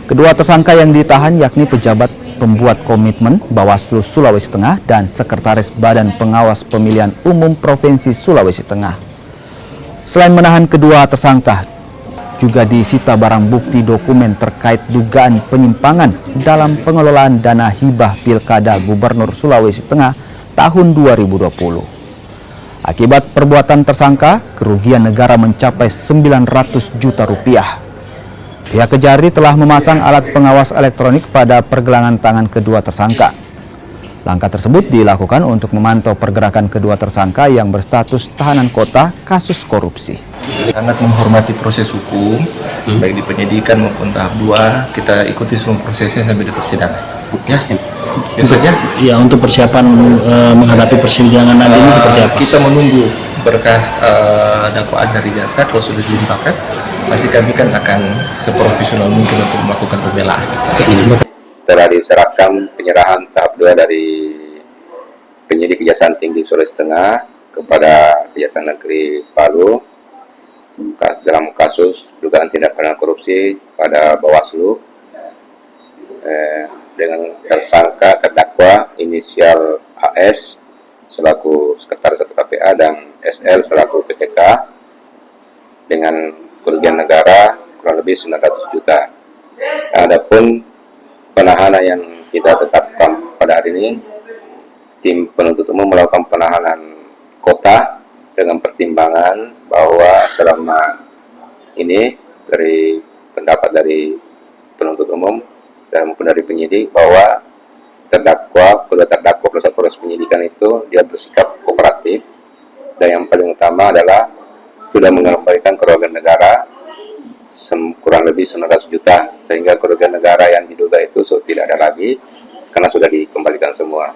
Kedua tersangka yang ditahan yakni pejabat pembuat komitmen Bawaslu Sulawesi Tengah dan Sekretaris Badan Pengawas Pemilihan Umum Provinsi Sulawesi Tengah. Selain menahan kedua tersangka, juga disita barang bukti dokumen terkait dugaan penyimpangan dalam pengelolaan dana hibah Pilkada Gubernur Sulawesi Tengah tahun 2020. Akibat perbuatan tersangka, kerugian negara mencapai 900 juta rupiah. Pihak Kejari telah memasang alat pengawas elektronik pada pergelangan tangan kedua tersangka. Langkah tersebut dilakukan untuk memantau pergerakan kedua tersangka yang berstatus tahanan kota kasus korupsi. Sangat menghormati proses hukum, baik di penyidikan maupun tahap 2, kita ikuti semua prosesnya sampai di persidangan. Ya saja. Ya, untuk persiapan menghadapi persidangan nanti ini seperti apa? Kita menunggu berkas dakwaan dari jaksa. Kalau sudah dilimpahkan, pasti kami kan akan seprofesional mungkin untuk melakukan pembelaan. Telah diserahkan penyerahan tahap 2 dari penyidik Kejaksaan Tinggi Sulawesi Tengah kepada Kejaksaan Negeri Palu dalam kasus dugaan tindak pidana korupsi pada Bawaslu dengan tersangka terdakwa inisial AS selaku Sekretaris Satu KPA dan SL selaku PTK dengan kerugian negara kurang lebih 900 juta. Adapun penahanan yang kita tetapkan pada hari ini, tim penuntut umum melakukan penahanan kota dengan pertimbangan bahwa selama ini dari pendapat dari penuntut umum dan maupun dari penyidik bahwa kedua terdakwa proses penyidikan itu dia bersikap kooperatif, dan yang paling utama adalah sudah mengembalikan kerugian negara kurang lebih 900 juta, sehingga kerugian negara yang diduga itu tidak ada lagi karena sudah dikembalikan semua.